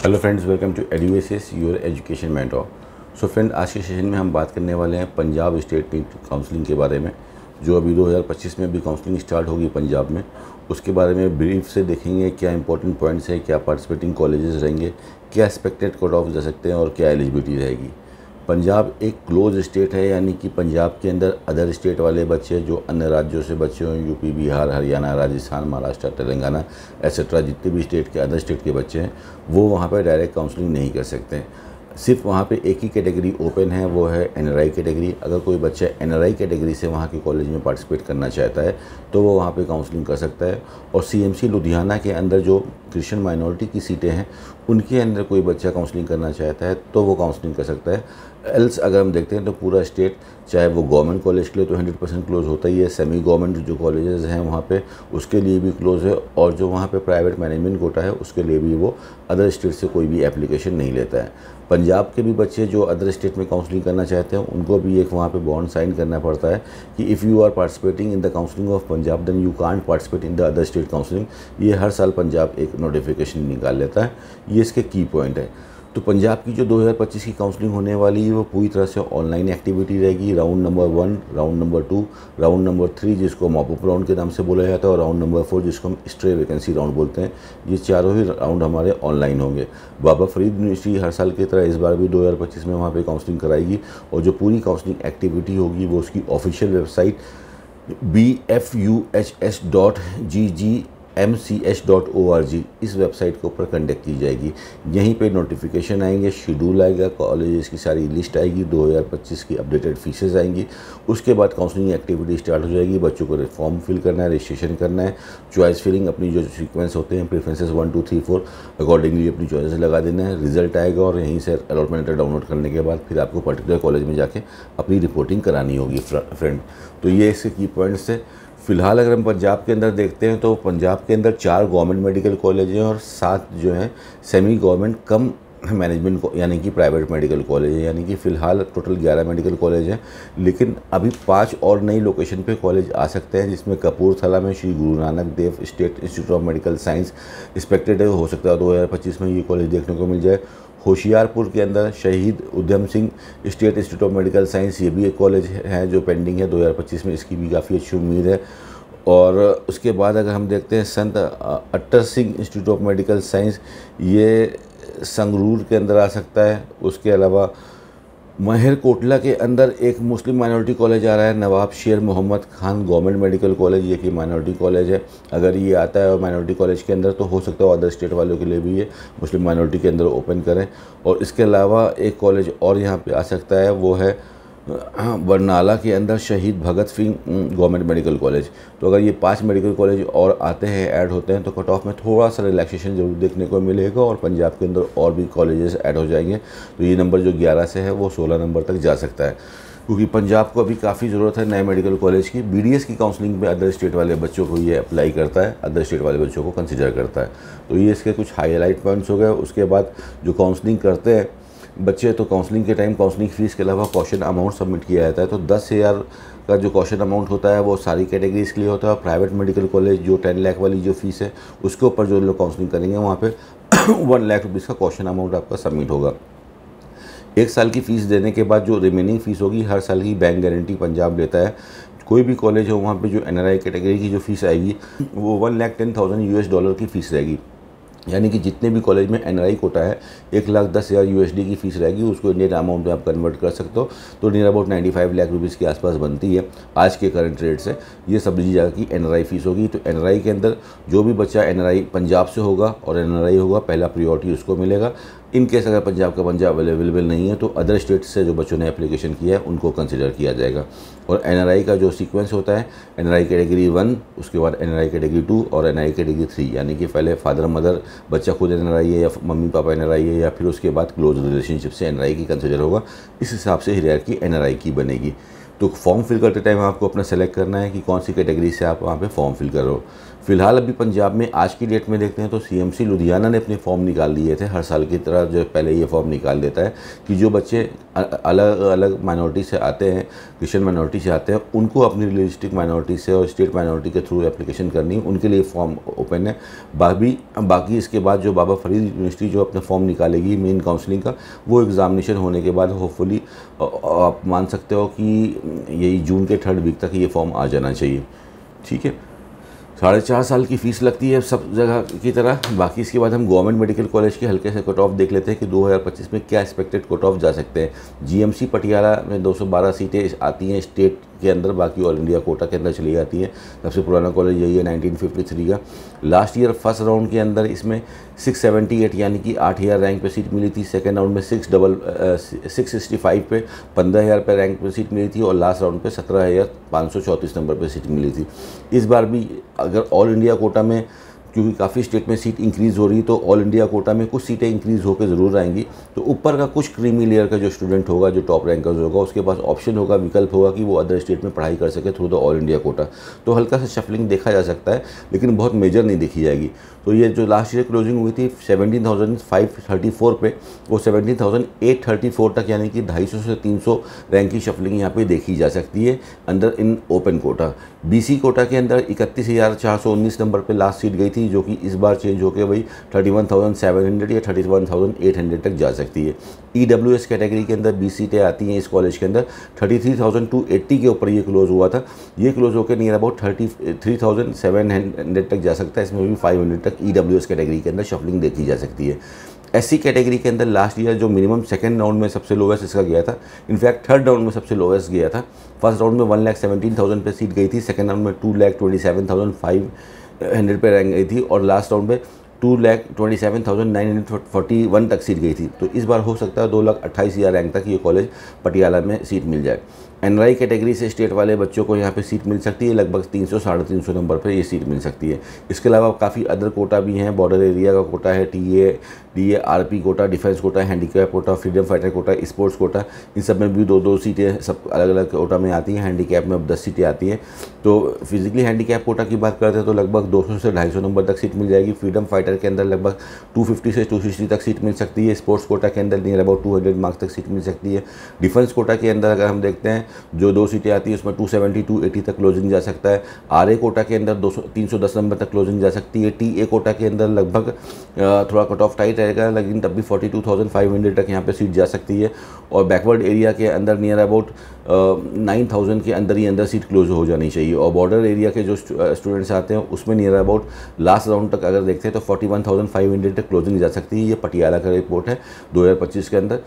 Hello friends, welcome to Eduasis your education mentor. So friend, आज के session में हम बात करने वाले हैं पंजाब स्टेट नीट काउंसलिंग के बारे में, जो अभी 2025 में भी काउंसलिंग स्टार्ट होगी पंजाब में। उसके बारे में ब्रीफ से देखेंगे क्या इंपॉर्टेंट पॉइंट्स है, क्या पार्टिसिपेटिंग कॉलेजेस रहेंगे, क्या एक्सपेक्टेड कट ऑफ जा सकते हैं और क्या एलिजिबिलिटी रहेगी। पंजाब एक क्लोज स्टेट है, यानी कि पंजाब के अंदर अदर स्टेट वाले बच्चे जो अन्य राज्यों से बच्चे हों, यूपी, बिहार, हरियाणा, राजस्थान, महाराष्ट्र, तेलंगाना एक्सेट्रा, जितने भी स्टेट के अदर स्टेट के बच्चे हैं वो वहाँ पर डायरेक्ट काउंसलिंग नहीं कर सकते हैं। सिर्फ वहाँ पे एक ही कैटेगरी ओपन है, वो है एनआरआई कैटेगरी। अगर कोई बच्चा एनआरआई कैटेगरी से वहाँ के कॉलेज में पार्टिसिपेट करना चाहता है तो वो वहाँ पे काउंसलिंग कर सकता है। और सीएमसी लुधियाना के अंदर जो क्रिश्चियन माइनॉरिटी की सीटें हैं उनके अंदर कोई बच्चा काउंसलिंग करना चाहता है तो वो काउंसलिंग कर सकता है। एल्स अगर हम देखते हैं तो पूरा स्टेट, चाहे वो गवर्नमेंट कॉलेज के लिए तो 100% क्लोज होता ही है, सेमी गवर्नमेंट जो कॉलेजेस हैं वहाँ पे उसके लिए भी क्लोज है, और जो वहाँ पे प्राइवेट मैनेजमेंट कोटा है उसके लिए भी वो अदर स्टेट से कोई भी एप्लीकेशन नहीं लेता है। पंजाब के भी बच्चे जो अदर स्टेट में काउंसलिंग करना चाहते हैं उनको भी एक वहाँ पे बॉन्ड साइन करना पड़ता है कि if you are participating in the counselling of Punjab then you can't participate in the other state counselling. ये हर साल पंजाब एक नोटिफिकेशन निकाल लेता है। ये इसके की पॉइंट है। तो पंजाब की जो 2025 की काउंसलिंग होने वाली है वो पूरी तरह से ऑनलाइन एक्टिविटी रहेगी। Round number 1, round number 2, round number 3 जिसको मॉपअप राउंड के नाम से बोला जाता है, और राउंड नंबर 4 जिसको हम स्ट्रे वैकेंसी राउंड बोलते हैं। ये चारों ही राउंड हमारे ऑनलाइन होंगे। बाबा फरीद यूनिवर्सिटी हर साल की तरह इस बार भी 2025 में वहाँ पर काउंसलिंग कराएगी, और जो पूरी काउंसलिंग एक्टिविटी होगी वो उसकी ऑफिशियल वेबसाइट bfuhs.ggmch.org इस वेबसाइट के ऊपर कंडक्ट की जाएगी। यहीं पे नोटिफिकेशन आएंगे, शेड्यूल आएगा, कॉलेजेस की सारी लिस्ट आएगी, 2025 की अपडेटेड फीसेस आएंगी। उसके बाद काउंसलिंग एक्टिविटी स्टार्ट हो जाएगी। बच्चों को फॉर्म फिल करना है, रजिस्ट्रेशन करना है, चॉइस फिलिंग, अपनी जो सीक्वेंस होते हैं प्रेफरेंसेस 1 2 3 4 अकॉर्डिंगली अपनी चॉइसेस लगा देना है। रिजल्ट आएगा और यहीं से अलॉटमेंट लेटर डाउनलोड करने के बाद फिर आपको पर्टिकुलर कॉलेज में जाके अपनी रिपोर्टिंग करानी होगी फ्रेंड। तो ये इसके की पॉइंट्स थे। फ़िलहाल अगर हम पंजाब के अंदर देखते हैं तो पंजाब के अंदर 4 गवर्नमेंट मेडिकल कॉलेज हैं और 7 जो हैं सेमी गवर्नमेंट कम मैनेजमेंट यानी कि प्राइवेट मेडिकल कॉलेज है। यानी कि फ़िलहाल टोटल 11 मेडिकल कॉलेज हैं, लेकिन अभी 5 और नई लोकेशन पे कॉलेज आ सकते हैं, जिसमें कपूरथला में Shri Guru Nanak Dev state institute of medical science expected है, हो सकता है 2025 में ये कॉलेज देखने को मिल जाए। होशियारपुर के अंदर Shaheed Udham Singh state institute of medical science, ये भी एक कॉलेज है जो पेंडिंग है 2025 में, इसकी भी काफ़ी अच्छी उम्मीद है। और उसके बाद अगर हम देखते हैं संत attar Singh institute of medical science, ये संगरूर के अंदर आ सकता है। उसके अलावा महर कोटला के अंदर एक मुस्लिम माइनॉरिटी कॉलेज आ रहा है, Nawab Sher Mohammad Khan government medical college, ये कि माइनॉरिटी कॉलेज है। अगर ये आता है और माइनॉरिटी कॉलेज के अंदर तो हो सकता है अदर स्टेट वालों के लिए भी ये मुस्लिम माइनॉरिटी के अंदर ओपन करें। और इसके अलावा एक कॉलेज और यहाँ पे आ सकता है, वो है बरनाला के अंदर शहीद Bhagat Singh government medical college. तो अगर ये 5 मेडिकल कॉलेज और आते हैं, ऐड होते हैं, तो कट ऑफ में थोड़ा सा रिलैक्सेशन जरूर देखने को मिलेगा और पंजाब के अंदर और भी कॉलेजेस ऐड हो जाएंगे। तो ये नंबर जो 11 से है वो 16 नंबर तक जा सकता है, क्योंकि पंजाब को अभी काफ़ी ज़रूरत है नए मेडिकल कॉलेज की। बीडीएस की काउंसलिंग में अदर स्टेट वाले बच्चों को ये अप्लाई करता है, अदर स्टेट वाले बच्चों को कंसिडर करता है। तो ये इसके कुछ हाईलाइट पॉइंट्स हो गए। उसके बाद जो काउंसलिंग करते हैं बच्चे, तो काउंसलिंग के टाइम काउंसलिंग फ़ीस के अलावा क्वेश्चन अमाउंट सबमिट किया जाता है। तो 10,000 का जो क्वेश्चन अमाउंट होता है वो सारी कैटेगरीज के लिए होता है। और प्राइवेट मेडिकल कॉलेज जो 10 लाख वाली जो फीस है उसके ऊपर जो लोग काउंसलिंग करेंगे वहाँ पे 1 लाख रुपीज़ का क्वेश्चन अमाउंट आपका सबमिट होगा। 1 साल की फ़ीस देने के बाद जो रिमेनिंग फ़ीस होगी हर साल की बैंक गारंटी पंजाब लेता है। कोई भी कॉलेज हो वहाँ पे जो एनआरआई कैटेगरी की जो फ़ीस आएगी वो $1,10,000 की फ़ीस रहेगी। यानी कि जितने भी कॉलेज में एनआरआई कोटा है 1,10,000 USD की फ़ीस रहेगी, उसको इंडियन अमाउंट में आप कन्वर्ट कर सकते हो तो नियर अबाउट 95 लाख रुपीज़ के आसपास बनती है आज के करंट रेट से। ये सब जगह की एनआरआई फ़ीस होगी। तो एनआरआई के अंदर जो भी बच्चा एनआरआई पंजाब से होगा और एनआरआई होगा, पहला प्रियोरिटी उसको मिलेगा। इन केस अगर पंजाब का पंजाब अवेलेबल नहीं है तो अदर स्टेट से जो बच्चों ने एप्लीकेशन किया है उनको कंसिडर किया जाएगा। और एनआरआई का जो सीक्वेंस होता है, एनआरआई कैटेगरी 1, उसके बाद एनआरआई कैटेगरी 2 और एनआरआई कैटेगरी 3, यानी कि पहले फादर मदर, बच्चा खुद एनआरआई है या मम्मी पापा एनआरआई है, या फिर उसके बाद क्लोज रिलेशनशिप से एनआरआई की कंसिडर होगा। इस हिसाब से हायरार्की एनआरआई की बनेगी। तो फॉर्म फिल करते टाइम आपको अपना सेलेक्ट करना है कि कौन सी कैटेगरी से आप वहाँ पे फॉर्म फिल कर रहे हो। फिलहाल अभी पंजाब में आज की डेट में देखते हैं तो सीएमसी लुधियाना ने अपने फॉर्म निकाल दिए थे, हर साल की तरह जो पहले ये फॉर्म निकाल देता है कि जो बच्चे अलग अलग माइनॉरिटी से आते हैं, क्रिश्चियन माइनॉरिटी से आते हैं, उनको अपनी रियलिस्टिक माइनॉरिटी से और स्टेट माइनॉरिटी के थ्रू एप्लीकेशन करनी है, उनके लिए फॉर्म ओपन है। बाकी इसके बाद जो बाबा फरीद यूनिवर्सिटी जो अपना फॉर्म निकालेगी मेन काउंसलिंग का, वो एग्ज़ामिनेशन होने के बाद होपफुली आप मान सकते हो कि यही जून के 3rd वीक तक ये फॉर्म आ जाना चाहिए। ठीक है, 4.5 साल की फ़ीस लगती है सब जगह की तरह। बाकी इसके बाद हम गवर्नमेंट मेडिकल कॉलेज के हल्के से कट ऑफ देख लेते हैं कि 2025 में क्या एक्सपेक्टेड कट ऑफ जा सकते हैं। जीएमसी पटियाला में 212 सीटें आती हैं स्टेट के अंदर, बाकी ऑल इंडिया कोटा के अंदर चली जाती हैं। सबसे पुराना कॉलेज यही है 1953 का। लास्ट ईयर फर्स्ट राउंड के अंदर इसमें 678 यानी कि 8000 रैंक पे सीट मिली थी। सेकेंड राउंड में 665 पे 15000 पे रैंक पे सीट मिली थी और लास्ट राउंड पे 17534 नंबर पे सीट मिली थी। इस बार भी अगर ऑल इंडिया कोटा में, क्योंकि काफ़ी स्टेट में सीट इंक्रीज़ हो रही है, तो ऑल इंडिया कोटा में कुछ सीटें इंक्रीज़ होकर ज़रूर आएंगी। तो ऊपर का कुछ क्रीमी लेयर का जो स्टूडेंट होगा, जो टॉप रैंकर्स होगा, उसके पास ऑप्शन होगा, विकल्प होगा कि वो अदर स्टेट में पढ़ाई कर सके through the all India quota. तो हल्का सा शफलिंग देखा जा सकता है, लेकिन बहुत मेजर नहीं देखी जाएगी। तो ये जो लास्ट ईयर क्लोजिंग हुई थी 17,534 पे, वो 17,834 तक यानी कि 250 से 300 रैंक की शफलिंग यहाँ पे देखी जा सकती है अंदर in open quota. BC quota के अंदर 31,419 नंबर पे लास्ट सीट गई थी, जो कि इस बार चेंज होकर वही 31,700 या 31,800 तक जा सकती है। ईडब्ल्यूएस कैटेगरी के अंदर 20 सीटें आती हैं इस कॉलेज के अंदर। 33,280 के ऊपर ये क्लोज हुआ था। ये क्लोज होकर नियर अबाउट 33,700 तक जा सकता है। इसमें भी 500 तक ईडब्ल्यूएस कैटेगरी के अंदर शफलिंग देखी जा सकती है। एससी कैटेगरी के अंदर लास्ट ईयर जो मिनिमम सेकंड राउंड में सबसे लोवेस्ट इसका गया था, इनफैक्ट थर्ड राउंड में सबसे लोवेस्ट गया था। फर्स्ट राउंड में 1,17,000 पे सीट गई थी, सेकंड राउंड में 2,27,500 पे रैंक गई थी और लास्ट राउंड में 2,27,941 तक सीट गई थी। तो इस बार हो सकता है 2,28,000 रैंक तक ये कॉलेज पटियाला में सीट मिल जाए। एनआरआई कैटेगरी से स्टेट वाले बच्चों को यहाँ पे सीट मिल सकती है, लगभग 300-350 नंबर पर ये सीट मिल सकती है। इसके अलावा काफ़ी अदर कोटा भी हैं, बॉर्डर एरिया का कोटा है, TA RP quota, defence quota, handicap quota, freedom fighter quota, sports quota, इन सब में भी 2-2 सीटें सब अलग अलग कोटा में आती हैं। हैंडीकैप में अब 10 सीटें आती हैं। तो फिजिकली हैंडीकैप कोटा की बात करते हैं तो लगभग 200 से 250 नंबर तक सीट मिल जाएगी। फ्रीडम फाइटर के अंदर लगभग 250 से 260 तक सीट मिल सकती है। स्पोर्ट्स कोटा के अंदर नियर अबाउट 200 मार्क्स तक सीट मिल सकती है। डिफेंस कोटा के अंदर अगर हम देखते हैं जो 2 सीटें आती है उसमें 270-280 तक क्लोजिंग जा सकता है। आरए कोटा के अंदर 310 नंबर तक क्लोजिंग जा सकती है। टीए कोटा के अंदर लगभग थोड़ा कट ऑफ टाइट रहेगा, लेकिन तब भी 42,500 तक यहाँ पे सीट जा सकती है। और बैकवर्ड एरिया के अंदर नियर अबाउट 9,000 के अंदर ही अंदर सीट क्लोज हो जानी चाहिए। और बॉर्डर एरिया के जो स्टूडेंट्स आते हैं उसमें नियर अबाउट लास्ट राउंड तक अगर देखते हैं तो 41,500 तक क्लोजिंग जा सकती है। ये पटियाला का रिपोर्ट है 2025 के अंदर।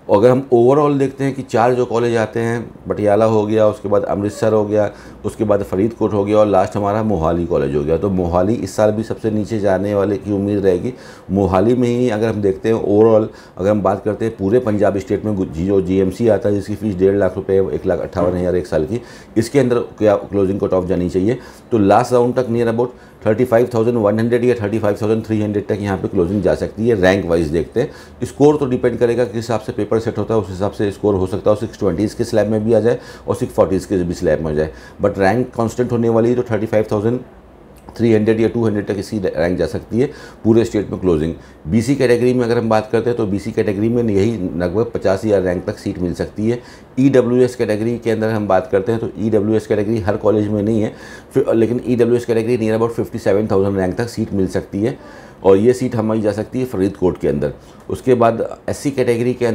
और अगर हम ओवरऑल देखते हैं कि 4 जो कॉलेज आते हैं, पटियाला हो गया, उसके बाद अमृतसर हो गया, उसके बाद फरीदकोट हो गया और लास्ट हमारा मोहाली कॉलेज हो गया। तो मोहाली इस साल भी सबसे नीचे जाने वाले की उम्मीद रहेगी। मोहाली में ही अगर हम देखते हैं ओवरऑल, अगर हम बात करते हैं पूरे पंजाब स्टेट में जो जीएमसी आता है जिसकी फ़ीस 1.5 लाख रुपये, 1,58,000 एक साल की, इसके अंदर क्या क्लोजिंग कट ऑफ जानी चाहिए। तो लास्ट राउंड तक नियर अबाउट 35,100 या 35,300 तक यहाँ पे क्लोजिंग जा सकती है। रैंक वाइज देखते हैं, स्कोर तो डिपेंड करेगा किस हिसाब से पेपर सेट होता है, उस हिसाब से स्कोर हो सकता है 620 के स्लैब में भी आ जाए और 640 के भी स्लैब में आ जाए। बट रैंक कांस्टेंट होने वाली है तो 35,300 या 200 तक इसकी रैंक जा सकती है पूरे स्टेट में क्लोजिंग। बीसी कैटेगरी में अगर हम बात करते हैं तो बीसी कैटेगरी में यही लगभग 50,000 रैंक तक सीट मिल सकती है। ईडब्ल्यूएस कैटेगरी के अंदर हम बात करते हैं तो ईडब्ल्यूएस कैटेगरी हर कॉलेज में नहीं है, लेकिन EWS category near about 57,000 rank तक सीट मिल सकती है और ये सीट हमारी जा सकती है फरीदकोट के अंदर। उसके बाद एससी कैटेगरी के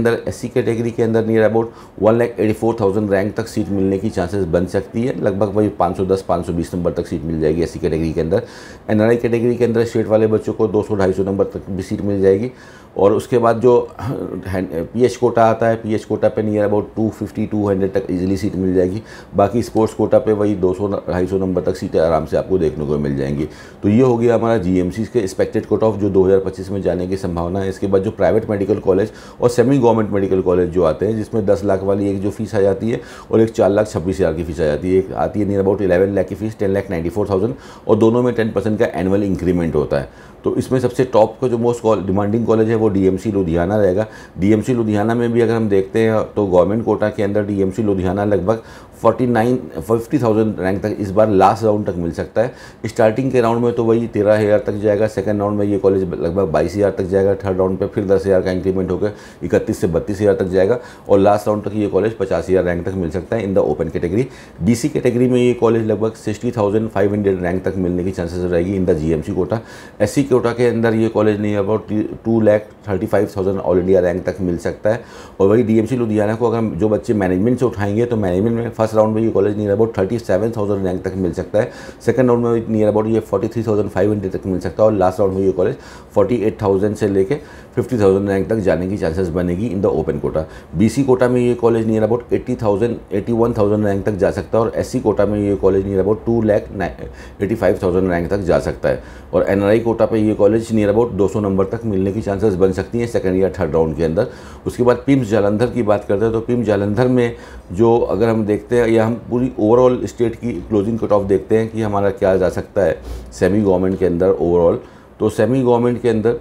अंदर नियर अबाउट 1,84,000 रैंक तक सीट मिलने की चांसेस बन सकती है। लगभग वही 510-520 नंबर तक सीट मिल जाएगी एससी कैटेगरी के अंदर। एनआरआई कैटेगरी के अंदर स्टेट वाले बच्चों को 200-250 नंबर तक भी सीट मिल जाएगी। और उसके बाद जो पीएच कोटा आता है, पीएच कोटा पे नियर अबाउट 250-200 तक इजीली सीट मिल जाएगी। बाकी स्पोर्ट्स कोटा पे वही 200-250 नंबर तक सीटें आराम से आपको देखने को मिल जाएंगी। तो ये हो गया हमारा जीएमसी के एक्सपेक्टेड कट ऑफ जो 2025 में जाने की संभावना है। इसके बाद जो प्राइवेट मेडिकल कॉलेज और सेमी गवर्नमेंट मेडिकल कॉलेज जो आते हैं, जिसमें 10 लाख वाली एक जो फीस आ जाती है और एक 4,26,000 की फीस आ जाती है। एक आती है नियर अबाउट 11 लाख की फीस, 10,94,000 और दोनों में 10% का एनुअल इंक्रीमेंट होता है। तो इसमें सबसे टॉप का जो मोस्ट डिमांडिंग कॉलेज है वो डीएमसी लुधियाना रहेगा। डीएमसी लुधियाना में भी अगर हम देखते हैं तो गवर्नमेंट कोटा के अंदर डीएमसी लुधियाना लगभग 50,000 रैंक तक इस बार लास्ट राउंड तक मिल सकता है। स्टार्टिंग के राउंड में तो वही 13,000 तक जाएगा, सेकंड राउंड में ये कॉलेज लगभग 22,000 तक जाएगा, थर्ड राउंड पे फिर 10,000 का इंक्रीमेंट होकर 31 से 32,000 तक जाएगा और लास्ट राउंड तक ये कॉलेज 50,000 रैंक तक मिल सकता है इन the open category. BC category में ये कॉलेज लगभग 60,500 रैंक तक मिलने की चांसेस रहेगी in the GMC quota. SC quota के अंदर ये कॉलेज नहीं अबाउट 2,35,000 ऑल इंडिया रैंक तक मिल सकता है। और वही DMC लुधियाना को अगर जो बच्चे मैनेजमेंट से उठाएंगे तो मैनेजमेंट में फर्स्ट राउंड में ये कॉलेज नियर अबाउट 37,000 रैंक तक मिल सकता है, सेकंड राउंड में नियर अबाउट ये 43,500 तक मिल सकता है और लास्ट राउंड में ये कॉलेज 48,000 से लेके 50,000 रैंक तक जाने की चांसेस बनेगी in the open quota. BC quota में ये कॉलेज नियर अबाउट 81,000 रैंक तक जा सकता है और SC कोटा में ये कॉलेज नियर अबाउट 2,85,000 रैंक तक जा सकता है और NRI कोटा पे ये कॉलेज नियर अबाउट 200 नंबर तक मिलने की चांसेस बन सकती हैं सेकंड या थर्ड राउंड के अंदर। उसके बाद पिम्स जालंधर की बात करते हैं तो पिम्स जालंधर में जो अगर हम देखते हैं या हम पूरी ओवरऑल स्टेट की क्लोजिंग कट ऑफ देखते हैं कि हमारा क्या जा सकता है सेमी गवर्नमेंट के अंदर ओवरऑल, तो सेमी गवर्नमेंट के अंदर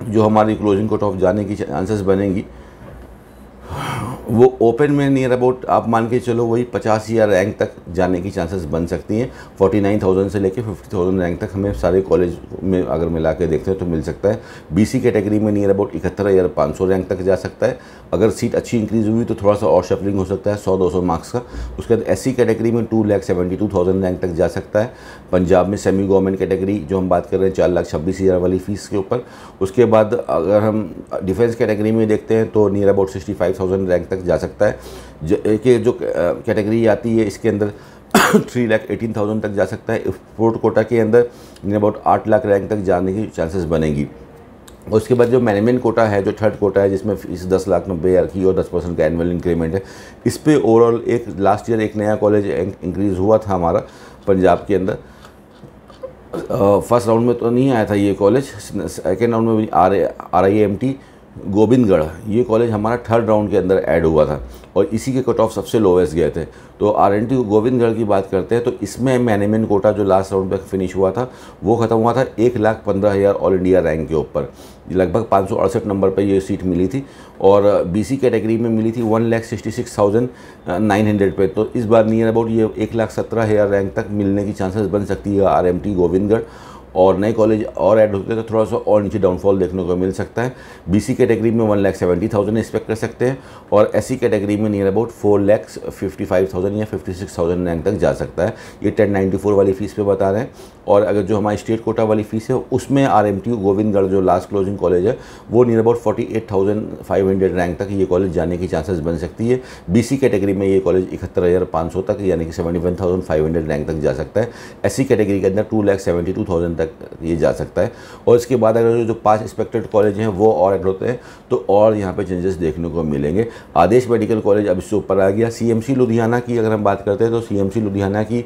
जो हमारी क्लोजिंग कट ऑफ जाने की चांसेस बनेंगी वो ओपन में नियर अबाउट आप मान के चलो वही 50,000 रैंक तक जाने की चांसेस बन सकती हैं। 49,000 से लेके 50,000 रैंक तक हमें सारे कॉलेज में अगर मिला के देखते हैं तो मिल सकता है। BC कैटेगरी में नियर अबाउट 71,500 रैंक तक जा सकता है, अगर सीट अच्छी इंक्रीज़ हुई तो थोड़ा सा और शफलिंग हो सकता है 100-200 मार्क्स का। उसके बाद SC कैटेगरी में 2,72,000 रैंक तक जा सकता है। पंजाब में सेमी गवर्नमेंट कैटेगरी जो हम बात कर रहे हैं 4,26,000 वाली फ़ीस के ऊपर। उसके बाद अगर हम डिफेंस कैटेगरी में देखते हैं तो नियर अबाउट 65,000 रैंक तक जा सकता है। जो कैटेगरी आती है इसके अंदर 3,18,000 तक जा सकता है। स्पोर्ट कोटा के अंदर नियर अबाउट 8 लाख रैंक तक जाने की चांसेस बनेगी। और उसके बाद जो मैनेजमेंट कोटा है जो थर्ड कोटा है जिसमें फीस 10,90,000 की और 10% का एनुअल इंक्रीमेंट है, इस पे ओवरऑल एक लास्ट ईयर एक नया कॉलेज इंक्रीज़ हुआ था हमारा पंजाब के अंदर। फर्स्ट राउंड में तो नहीं आया था ये कॉलेज, सेकेंड राउंड में भी RIMT गोविंदगढ़ ये कॉलेज हमारा थर्ड राउंड के अंदर ऐड हुआ था और इसी के कट ऑफ सबसे लोवेस्ट गए थे। तो RNT गोविंदगढ़ की बात करते हैं तो इसमें मैनेजमेंट कोटा जो लास्ट राउंड पे फिनिश हुआ था वो ख़त्म हुआ था 1,15,000 ऑल इंडिया रैंक के ऊपर, लगभग 568 नंबर पर ये सीट मिली थी और BC कैटेगरी में मिली थी 1,66,900 पे। तो इस बार नियर अबाउट ये 1,17,000 रैंक तक मिलने की चांसेस बन सकती है RMT गोविंदगढ़ और नए कॉलेज और ऐड होते हैं तो थोड़ा सा और नीचे डाउनफॉल देखने को मिल सकता है। BC कैटेगरी में 1,70,000 एक्सपेक्ट कर सकते हैं और SC कैटेगरी में नियर अबाउट 4,55,000 या 56,000 रैंक तक जा सकता है। ये 1094 वाली फ़ीस पे बता रहे हैं। और अगर जो हमारी स्टेट कोटा वाली फ़ीस है उसमें RMT गोविंदगढ़ जो लास्ट क्लोजिंग कॉलेज है वो नियर अबाउट 48,500 रैंक तक ये कॉलेज जाने की चांसेस बन सकती है। BC कैटेगरी में ये कॉलेज 71,500 तक यानी कि 71,500 रैंक तक जा सकता है। SC कैटेगरी के अंदर 2,72,000 तक ये जा सकता है। और इसके बाद अगर जो 5 एक्सपेक्टेड कॉलेज हैं वो और ऐड होते हैं तो और यहाँ पे चेंजेस देखने को मिलेंगे। आदेश मेडिकल कॉलेज अब इससे ऊपर आ गया। CMC लुधियाना की अगर हम बात करते हैं तो CMC लुधियाना की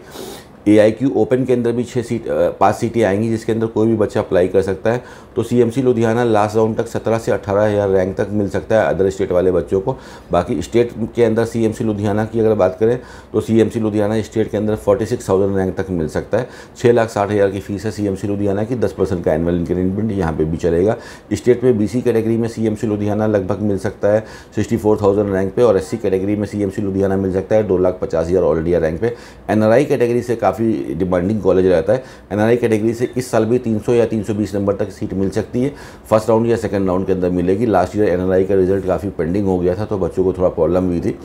AIQ ओपन के अंदर भी 5 सीटें आएंगी जिसके अंदर कोई भी बच्चा अप्लाई कर सकता है। तो CMC लुधियाना लास्ट राउंड तक 17 से 18,000 रैंक तक मिल सकता है अदर स्टेट वाले बच्चों को। बाकी स्टेट के अंदर CMC लुधियाना की अगर बात करें तो CMC लुधियाना स्टेट के अंदर 46,000 रैंक तक मिल सकता है। 6,60,000 की फ़ीस है CMC लुधियाना की, 10% का एनुअल इंक्रीमेंट यहाँ पे भी चलेगा। स्टेट में BC कैटेगरी में CMC लुधियाना लगभग मिल सकता है 64,000 रैंक पे और SC कैटेगरी में CMC लुधियाना मिल सकता है 2,50,000 ऑल इंडिया रैंक पे। NRI कैटेगरी से काफ़ी डिमांडिंग कॉलेज रहता है। NRI कैटेगरी से इस साल भी 300 या 320 नंबर तक सीट मिल सकती है, फर्स्ट राउंड या सेकंड राउंड के अंदर मिलेगी। लास्ट ईयर NRI का रिजल्ट काफ़ी पेंडिंग हो गया था तो बच्चों को थोड़ा प्रॉब्लम हुई थी,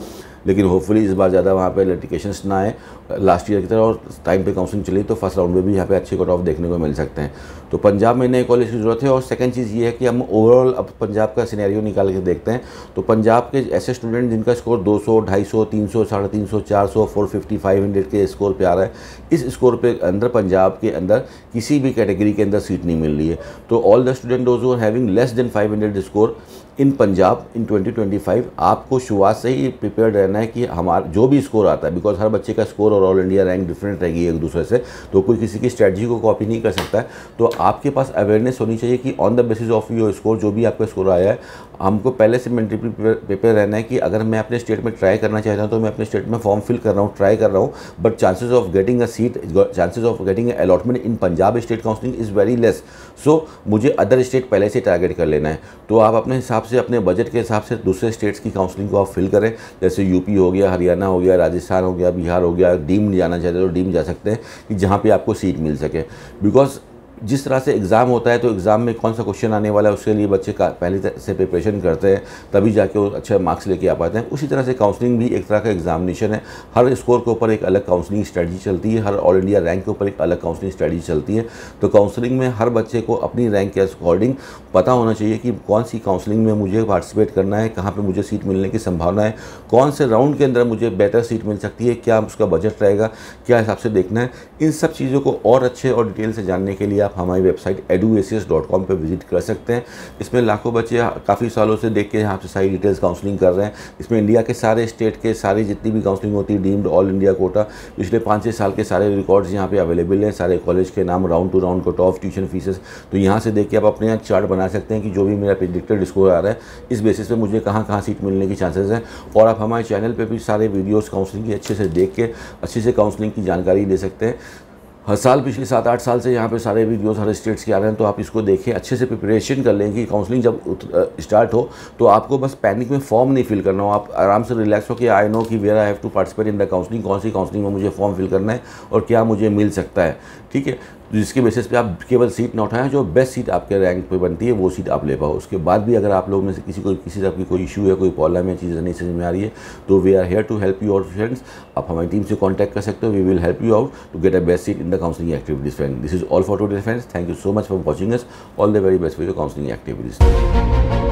लेकिन होपफुली इस बार ज़्यादा वहाँ पे लिटिगेशंस ना आए लास्ट ईयर की तरह और टाइम पे काउंसलिंग चली तो फर्स्ट राउंड में भी यहाँ पे अच्छे कट ऑफ देखने को मिल सकते हैं। तो पंजाब में नए कॉलेज की ज़रूरत है। और सेकंड चीज़ ये है कि हम ओवरऑल अब पंजाब का सिनेरियो निकाल के देखते हैं तो पंजाब के ऐसे स्टूडेंट जिनका स्कोर 200, 250, 300, 350, 400, 450, 500 के स्कोर पे आ रहा है, इस स्कोर पे अंदर पंजाब के अंदर किसी भी कैटेगरी के अंदर सीट नहीं मिल रही है। तो all the student those who are having less than 500 score in Punjab in 2025 आपको शुरुआत से ही प्रिपेयर्ड रहना है कि हमारा जो भी स्कोर आता है, बिकॉज हर बच्चे का स्कोर और ऑल इंडिया रैंक डिफरेंट रहेगी एक दूसरे से, तो कोई किसी की स्ट्रैटेजी को कॉपी नहीं कर सकता है। तो आपके पास अवेयरनेस होनी चाहिए कि on the basis of your score जो भी आपका स्कोर आया है, हमको पहले से मेंटली प्रिपेयर रहना है कि अगर मैं अपने स्टेट में ट्राई करना चाहता हूँ तो मैं अपने स्टेट में फॉर्म फिल कर रहा हूँ, ट्राई कर रहा हूँ, but chances of getting a seat, chances of getting allotment in Punjab state counselling is very less. So मुझे अदर स्टेट पहले से टारगेट कर लेना है। तो आप अपने हिसाब से, अपने बजट के हिसाब से दूसरे स्टेट्स की काउंसलिंग को आप फिल करें। जैसे यूपी हो गया, हरियाणा हो गया, राजस्थान हो गया, बिहार हो गया। डीम्ड जाना चाहते तो डीम्ड जा सकते हैं कि जहाँ पे आपको सीट मिल सके। बिकॉज जिस तरह से एग्ज़ाम होता है तो एग्ज़ाम में कौन सा क्वेश्चन आने वाला है उसके लिए बच्चे का पहले से प्रिपरेशन करते हैं, तभी जाके वो अच्छे मार्क्स लेके आ पाते हैं। उसी तरह से काउंसलिंग भी एक तरह का एग्जामिनेशन है। हर स्कोर के ऊपर एक अलग काउंसलिंग स्ट्रेटजी चलती है, हर ऑल इंडिया रैंक के ऊपर एक अलग काउंसलिंग स्ट्रेटजी चलती है। तो काउंसलिंग में हर बच्चे को अपनी रैंक के अकॉर्डिंग पता होना चाहिए कि कौन सी काउंसलिंग में मुझे पार्टिसिपेट करना है, कहाँ पर मुझे सीट मिलने की संभावना है, कौन से राउंड के अंदर मुझे बेटर सीट मिल सकती है, क्या उसका बजट रहेगा, क्या हिसाब से देखना है। इन सब चीज़ों को और अच्छे और डिटेल से जानने के लिए आप हमारी वेबसाइट eduacs.com पे विजिट कर सकते हैं। इसमें लाखों बच्चे काफ़ी सालों से देख के यहाँ पे सारी डिटेल्स काउंसलिंग कर रहे हैं। इसमें इंडिया के सारे स्टेट के सारी जितनी भी काउंसलिंग होती है, डीम्ड, ऑल इंडिया कोटा, पिछले 5-6 साल के सारे रिकॉर्ड्स यहाँ पे अवेलेबल हैं। सारे कॉलेज के नाम, round two round cut off, tuition faeces. तो यहाँ से देख के आप अपने यहाँ चार्ट बना सकते हैं कि जो भी मेरा प्रेडिक्टेड स्कोर आ रहा है, इस बेसिस पे मुझे कहाँ कहाँ सीट मिलने की चांसेस हैं। और आप हमारे चैनल पर भी सारे वीडियोज़ काउंसलिंग की अच्छे से देख के अच्छे से काउंसलिंग की जानकारी ले सकते हैं। हर साल पिछले 7-8 साल से यहाँ पे सारे वीडियोस हर स्टेट्स के आ रहे हैं, तो आप इसको देखें, अच्छे से प्रिपरेशन कर लें कि काउंसलिंग जब स्टार्ट हो तो आपको बस पैनिक में फॉर्म नहीं फिल करना हो। आप आराम से रिलैक्स हो कि आई नो कि where I have to participate in the counselling, कौन सी काउंसलिंग में मुझे फॉर्म फिल करना है और क्या मुझे मिल सकता है। ठीक है, जिसके बेसिस पे आप केवल सीट ना उठाएं, जो बेस्ट सीट आपके रैंक पे बनती है वो सीट आप ले पाओ। उसके बाद भी अगर आप लोगों में से किसी तरह की कोई इशू है, कोई प्रॉब्लम है, चीज़ें नहीं समझ में आ रही है, तो we are here to help you out friends. आप हमारी टीम से कॉन्टैक्ट कर सकते हो। We will help you out to get a best seat in the counselling activities friend. This is all for today friends. Thank you so much for watching us. All the very best for your counselling activities.